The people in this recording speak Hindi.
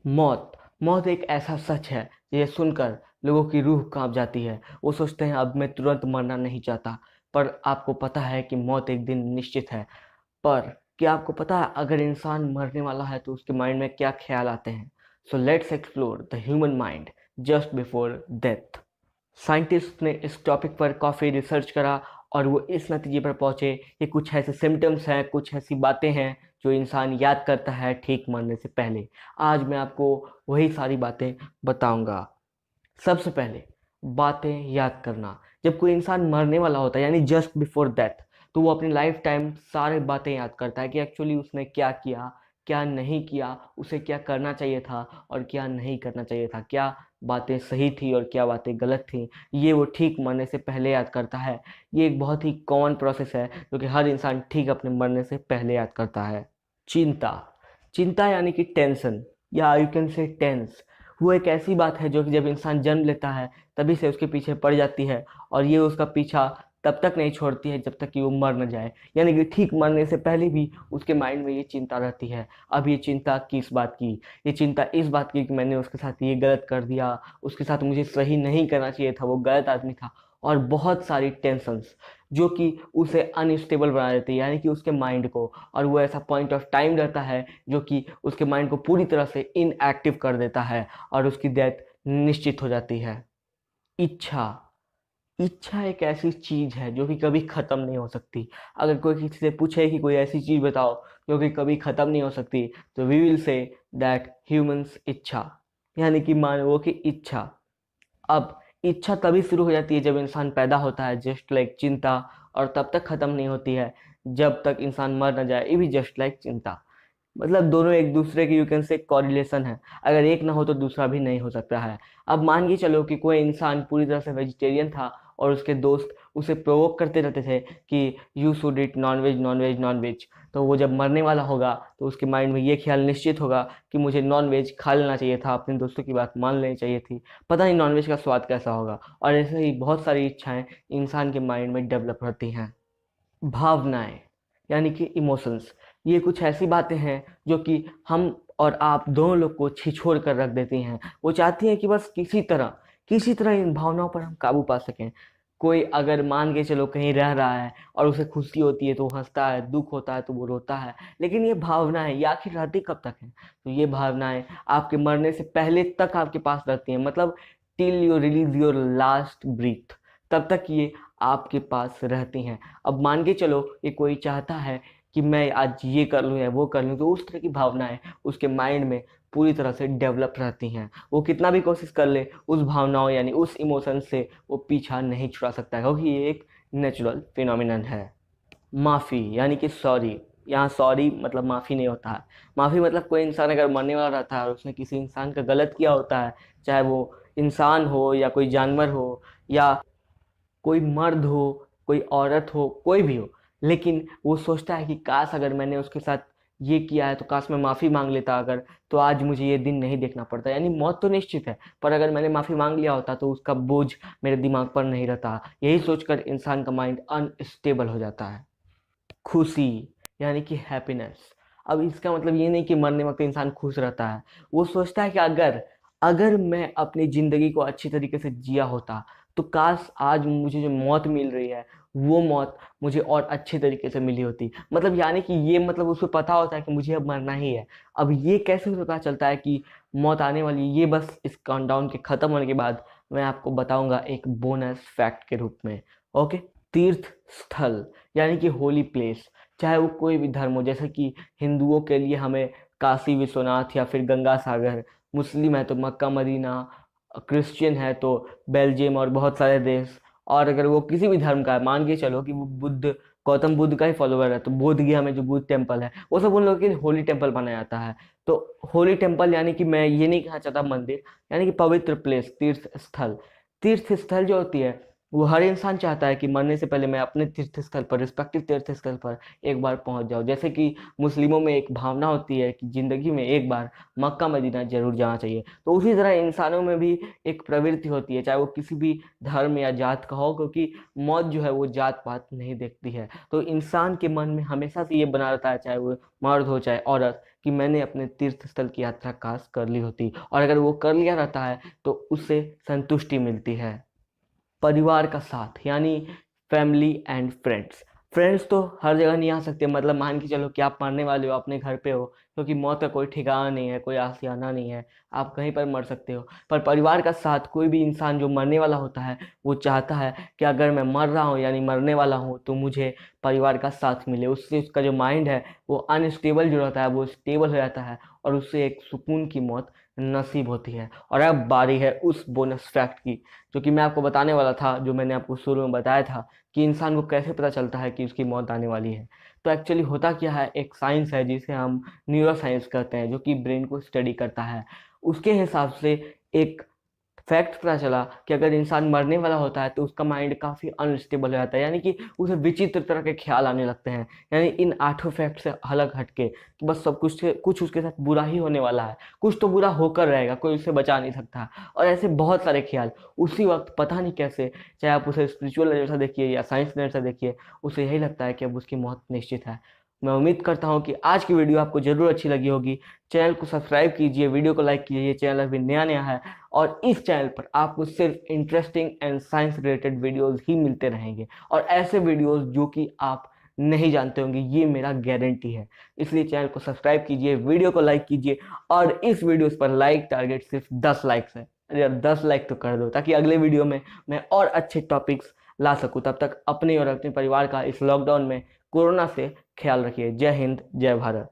मौत मौत एक ऐसा सच है ये सुनकर लोगों की रूह कांप जाती है। वो सोचते हैं अब मैं तुरंत मरना नहीं चाहता। पर आपको पता है कि मौत एक दिन निश्चित है। पर क्या आपको पता है अगर इंसान मरने वाला है तो उसके माइंड में क्या ख्याल आते हैं? So let's explore the human mind just before death. Scientist ने इस टॉपिक पर काफ़ी रिसर्च करा और वो इस नतीजे पर पहुंचे कि कुछ ऐसे सिम्टम्स हैं, कुछ ऐसी बातें हैं जो इंसान याद करता है ठीक मरने से पहले। आज मैं आपको वही सारी बातें बताऊंगा। सबसे पहले, बातें याद करना। जब कोई इंसान मरने वाला होता है यानी जस्ट बिफोर डेथ, तो वो अपनी लाइफ टाइम सारी बातें याद करता है कि एक्चुअली उसने क्या किया, क्या नहीं किया, उसे क्या करना चाहिए था और क्या नहीं करना चाहिए था, क्या बातें सही थी और क्या बातें गलत थी। ये वो ठीक मरने से पहले याद करता है। ये एक बहुत ही कॉमन प्रोसेस है जो कि हर इंसान ठीक अपने मरने से पहले याद करता है। चिंता। चिंता यानी कि टेंशन, या यू कैन से टेंस। वो एक ऐसी बात है जो कि जब इंसान जन्म लेता है तभी से उसके पीछे पड़ जाती है और ये उसका पीछा तब तक नहीं छोड़ती है जब तक कि वो मर न जाए। यानी कि ठीक मरने से पहले भी उसके माइंड में ये चिंता रहती है। अब ये चिंता किस बात की? ये चिंता इस बात की कि मैंने उसके साथ ये गलत कर दिया, उसके साथ मुझे सही नहीं करना चाहिए था, वो गलत आदमी था। और बहुत सारी टेंशन्स जो कि उसे अनस्टेबल बना देती है यानी कि उसके माइंड को। और वो ऐसा पॉइंट ऑफ टाइम रहता है जो कि उसके माइंड को पूरी तरह से इनएक्टिव कर देता है और उसकी डेथ निश्चित हो जाती है। इच्छा। इच्छा एक ऐसी चीज है जो कि कभी खत्म नहीं हो सकती। अगर कोई किसी से पूछे कि कोई ऐसी चीज बताओ जो कि कभी खत्म नहीं हो सकती, तो we will say that humans इच्छा, यानी कि मानवों की इच्छा। अब इच्छा तभी शुरू हो जाती है जब इंसान पैदा होता है, जस्ट लाइक चिंता, और तब तक खत्म नहीं होती है जब तक इंसान मर न जाए, ये भी जस्ट लाइक चिंता। मतलब दोनों एक दूसरे की यू कैन से कॉरिलेशन है। अगर एक ना हो तो दूसरा भी नहीं हो सकता है। अब मान के चलो कि कोई इंसान पूरी तरह से वेजिटेरियन था और उसके दोस्त उसे प्रोवोक करते रहते थे कि you should eat non veg non veg non veg. तो वो जब मरने वाला होगा तो उसके माइंड में ये ख्याल निश्चित होगा कि मुझे नॉन वेज खा लेना चाहिए था, अपने दोस्तों की बात मान लेनी चाहिए थी, पता नहीं नॉन वेज का स्वाद कैसा होगा। और ऐसे ही बहुत सारी इच्छाएं इंसान के माइंड में डेवलप होती हैं। भावनाएं यानी कि इमोशंस, ये कुछ ऐसी बातें हैं जो कि हम और आप दोनों लोग को छिछोर कर रख देती हैं। वो चाहती हैं कि बस किसी तरह इन भावनाओं पर हम काबू पा सकें। कोई अगर मान के चलो कहीं रह रहा है और उसे खुशी होती है तो वो हंसता है, दुख होता है तो वो रोता है, लेकिन ये भावनाएं ये आखिर रहती कब तक हैं? तो ये भावनाएं आपके मरने से पहले तक आपके पास रहती हैं। मतलब till you release your last breath, तब तक ये आपके पास रहती हैं। अब मान के चलो कि कोई चाहता है कि मैं आज ये कर लूँ या वो कर लूँ, तो उस तरह की भावनाएं उसके माइंड में पूरी तरह से डेवलप रहती हैं। वो कितना भी कोशिश कर ले उस भावनाओं यानी उस इमोशन से वो पीछा नहीं छुड़ा सकता है, क्योंकि ये एक नेचुरल फिनोमिनन है। माफ़ी यानी कि सॉरी। यहाँ सॉरी मतलब माफ़ी नहीं होता है। माफ़ी मतलब कोई इंसान अगर मरने वाला रहता है और उसने किसी इंसान का गलत किया होता है, चाहे वो इंसान हो या कोई जानवर हो या कोई मर्द हो, कोई औरत हो, कोई भी हो, लेकिन वो सोचता है कि काश अगर मैंने उसके साथ ये किया है तो काश मैं माफ़ी मांग लेता, अगर तो आज मुझे ये दिन नहीं देखना पड़ता। यानी मौत तो निश्चित है, पर अगर मैंने माफ़ी मांग लिया होता तो उसका बोझ मेरे दिमाग पर नहीं रहता। यही सोचकर इंसान का माइंड अनस्टेबल हो जाता है। खुशी यानी कि हैप्पीनेस। अब इसका मतलब ये नहीं कि मरने वक्त इंसान खुश रहता है। वो सोचता है कि अगर अगर मैं अपनी ज़िंदगी को अच्छी तरीके से जिया होता तो काश आज मुझे जो मौत मिल रही है वो मौत मुझे और अच्छे तरीके से मिली होती। मतलब यानी कि ये मतलब उसको पता होता है कि मुझे अब मरना ही है। अब ये कैसे उसे पता चलता है कि मौत आने वाली है? ये बस इस काउंटडाउन के ख़त्म होने के बाद मैं आपको बताऊंगा एक बोनस फैक्ट के रूप में। ओके। तीर्थ स्थल यानी कि होली प्लेस, चाहे वो कोई भी धर्म हो, जैसे कि हिंदुओं के लिए हमें काशी विश्वनाथ या फिर गंगा सागर, मुस्लिम है तो मक्का मदीना, क्रिश्चियन है तो बेल्जियम और बहुत सारे देश। और अगर वो किसी भी धर्म का है, मान के चलो कि वो बुद्ध, गौतम बुद्ध का ही फॉलोवर है, तो बोध गया में जो बुद्ध टेम्पल है वो सब उन लोगों के होली टेम्पल माना जाता है। तो होली टेम्पल यानी कि मैं ये नहीं कहना चाहता मंदिर, यानी कि पवित्र प्लेस, तीर्थ स्थल। तीर्थ स्थल जो होती है वो हर इंसान चाहता है कि मरने से पहले मैं अपने तीर्थ स्थल पर, रिस्पेक्टिव तीर्थ स्थल पर एक बार पहुंच जाऊं। जैसे कि मुस्लिमों में एक भावना होती है कि जिंदगी में एक बार मक्का मदीना जरूर जाना चाहिए, तो उसी तरह इंसानों में भी एक प्रवृत्ति होती है, चाहे वो किसी भी धर्म या जात का हो, क्योंकि मौत जो है वो जात पात नहीं देखती है। तो इंसान के मन में हमेशा से ये बना रहता है, चाहे वो मर्द हो चाहे औरत, कि मैंने अपने तीर्थ स्थल की यात्रा काश कर ली होती, और अगर वो कर लिया रहता है तो उससे संतुष्टि मिलती है। परिवार का साथ यानी फैमिली एंड फ्रेंड्स। फ्रेंड्स तो हर जगह नहीं आ सकते, मतलब मान के चलो कि आप मरने वाले हो, अपने घर पे हो, क्योंकि मौत का कोई ठिकाना नहीं है, कोई आशियाना नहीं है, आप कहीं पर मर सकते हो। पर परिवार का साथ, कोई भी इंसान जो मरने वाला होता है वो चाहता है कि अगर मैं मर रहा हूँ यानी मरने वाला हूँ तो मुझे परिवार का साथ मिले। उससे उसका जो माइंड है वो अनस्टेबल जो रहता है वो स्टेबल हो जाता है, और उससे एक सुकून की मौत नसीब होती है। और अब बारी है उस बोनस फैक्ट की, जो कि मैं आपको बताने वाला था, जो मैंने आपको शुरू में बताया था कि इंसान को कैसे पता चलता है कि उसकी मौत आने वाली है। तो एक्चुअली होता क्या है, एक साइंस है जिसे हम न्यूरो साइंस कहते हैं, जो कि ब्रेन को स्टडी करता है। उसके हिसाब से एक फैक्ट पता चला कि अगर इंसान मरने वाला होता है तो उसका माइंड काफ़ी अनस्टेबल हो जाता है, यानी कि उसे विचित्र तरह के ख्याल आने लगते हैं। यानी इन 8 फैक्ट से अलग हटके कि बस सब कुछ उसके साथ बुरा ही होने वाला है, कुछ तो बुरा होकर रहेगा, कोई उसे बचा नहीं सकता। और ऐसे बहुत सारे ख्याल उसी वक्त, पता नहीं कैसे, चाहे आप उसे स्पिरिचुअल नज़र से देखिए या साइंस नज़र से देखिए, उसे यही लगता है कि अब उसकी मौत निश्चित है। मैं उम्मीद करता हूँ कि आज की वीडियो आपको ज़रूर अच्छी लगी होगी। चैनल को सब्सक्राइब कीजिए, वीडियो को लाइक कीजिए, ये चैनल अभी नया नया है, और इस चैनल पर आपको सिर्फ interesting and science related videos ही मिलते रहेंगे, और ऐसे वीडियोस जो कि आप नहीं जानते होंगे, ये मेरा गारंटी है। इसलिए चैनल को सब्सक्राइब कीजिए, वीडियो को लाइक कीजिए, और इस वीडियोस पर लाइक टारगेट सिर्फ 10 लाइक्स है। अरे यार 10 लाइक तो कर दो, ताकि अगले वीडियो में मैं और अच्छे टॉपिक्स ला सकूं। तब तक अपने और अपने परिवार का इस लॉकडाउन में कोरोना से ख्याल रखिए। जय हिंद, जय भारत।